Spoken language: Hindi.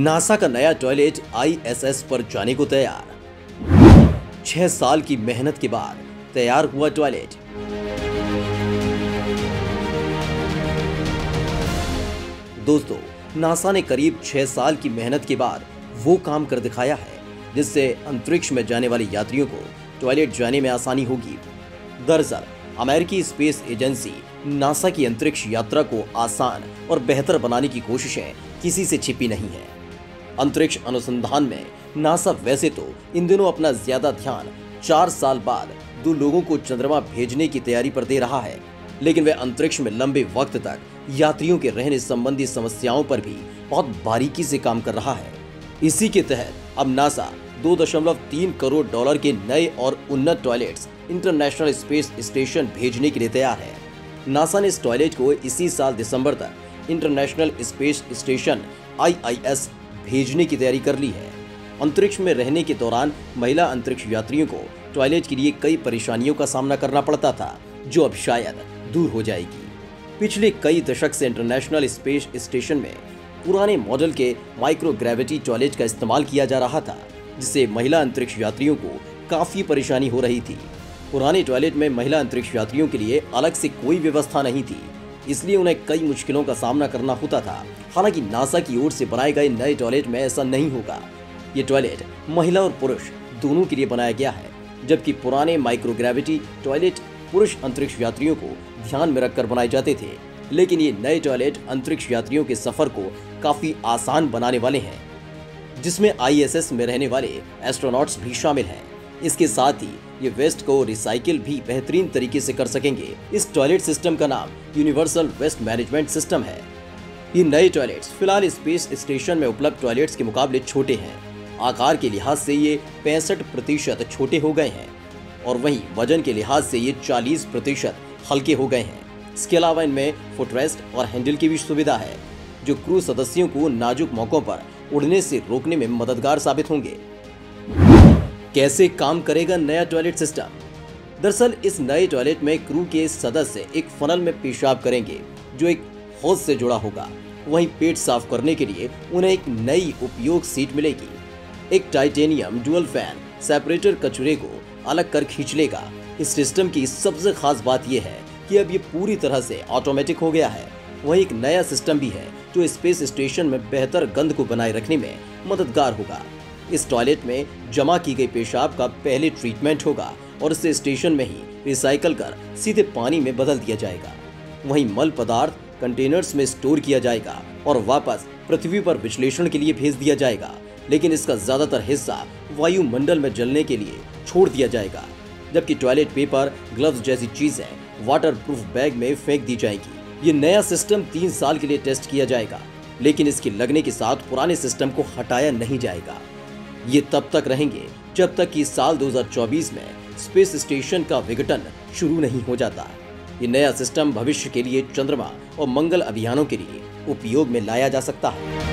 नासा का नया टॉयलेट ISS पर जाने को तैयार। 6 साल की मेहनत के बाद तैयार हुआ टॉयलेट। दोस्तों, नासा ने करीब 6 साल की मेहनत के बाद वो काम कर दिखाया है जिससे अंतरिक्ष में जाने वाले यात्रियों को टॉयलेट जाने में आसानी होगी। दरअसल अमेरिकी स्पेस एजेंसी नासा की अंतरिक्ष यात्रा को आसान और बेहतर बनाने की कोशिशें किसी से छिपी नहीं है। अंतरिक्ष अनुसंधान में नासा वैसे तो इन दिनों अपना ज्यादा ध्यान 4 साल बाद 2 लोगों को चंद्रमा भेजने की तैयारी पर दे रहा है, लेकिन वह अंतरिक्ष में लंबे वक्त तक यात्रियों के रहने संबंधी समस्याओं पर भी बहुत बारीकी से काम कर रहा है। इसी के तहत अब नासा $2.3 करोड़ के नए और उन्नत टॉयलेट्स इंटरनेशनल स्पेस स्टेशन भेजने के लिए तैयार है। नासा ने इस टॉयलेट को इसी साल दिसंबर तक इंटरनेशनल स्पेस स्टेशन IIS भेजने की तैयारी कर ली है। अंतरिक्ष में रहने के दौरान महिला अंतरिक्ष यात्रियों को टॉयलेट के लिए कई परेशानियों का सामना करना पड़ता था, जो अब शायद दूर हो जाएगी। पिछले कई दशक से इंटरनेशनल स्पेस स्टेशन में पुराने मॉडल के माइक्रोग्रेविटी टॉयलेट का इस्तेमाल किया जा रहा था, जिससे महिला अंतरिक्ष यात्रियों को काफी परेशानी हो रही थी। पुराने टॉयलेट में महिला अंतरिक्ष यात्रियों के लिए अलग से कोई व्यवस्था नहीं थी, इसलिए उन्हें कई मुश्किलों का सामना करना होता था। हालांकि नासा की ओर से बनाए गए नए टॉयलेट में ऐसा नहीं होगा। ये टॉयलेट महिला और पुरुष दोनों के लिए बनाया गया है, जबकि पुराने माइक्रोग्रेविटी टॉयलेट पुरुष अंतरिक्ष यात्रियों को ध्यान में रखकर बनाए जाते थे, लेकिन ये नए टॉयलेट अंतरिक्ष यात्रियों के सफर को काफी आसान बनाने वाले हैं, जिसमें ISS में रहने वाले एस्ट्रोनॉट्स भी शामिल हैं। इसके साथ ही ये वेस्ट को रिसाइकिल भी बेहतरीन तरीके से कर सकेंगे। इस टॉयलेट सिस्टम का नाम यूनिवर्सल वेस्ट मैनेजमेंट सिस्टम है। ये नए टॉयलेट्स फिलहाल स्पेस स्टेशन में उपलब्ध टॉयलेट्स के मुकाबले छोटे हैं। आकार के लिहाज से ये 65% छोटे हो गए हैं और वहीं वजन के लिहाज से ये 40% हल्के हो गए हैं। इसके अलावा इनमें फुटरेस्ट और हैंडल की भी सुविधा है, जो क्रू सदस्यों को नाजुक मौकों पर उड़ने से रोकने में मददगार साबित होंगे। कैसे काम करेगा नया टॉयलेट सिस्टम? दरअसल इस नए टॉयलेट में क्रू के सदस्य एक फनल में पेशाब करेंगे, जो एक हौज से जुड़ा होगा। वहीं पेट साफ करने के लिए उन्हें एक नई उपयोग सीट मिलेगी। एक टाइटेनियम डुअल फैन सेपरेटर कचरे को अलग कर खींच लेगा। इस सिस्टम की सबसे खास बात यह है कि अब ये पूरी तरह से ऑटोमेटिक हो गया है। वहीं एक नया सिस्टम भी है जो स्पेस स्टेशन में बेहतर गंध को बनाए रखने में मददगार होगा। इस टॉयलेट में जमा की गई पेशाब का पहले ट्रीटमेंट होगा और इसे स्टेशन में ही रिसाइकल कर सीधे पानी में बदल दिया जाएगा। वहीं मल पदार्थ कंटेनर्स में स्टोर किया जाएगा और वापस पृथ्वी पर विश्लेषण के लिए भेज दिया जाएगा, लेकिन इसका ज्यादातर हिस्सा वायुमंडल में जलने के लिए छोड़ दिया जाएगा, जबकि टॉयलेट पेपर, ग्लव्स जैसी चीजें वाटर प्रूफ बैग में फेंक दी जाएगी। ये नया सिस्टम 3 साल के लिए टेस्ट किया जाएगा, लेकिन इसके लगने के साथ पुराने सिस्टम को हटाया नहीं जाएगा। ये तब तक रहेंगे जब तक कि साल 2024 में स्पेस स्टेशन का विघटन शुरू नहीं हो जाता। ये नया सिस्टम भविष्य के लिए चंद्रमा और मंगल अभियानों के लिए उपयोग में लाया जा सकता है।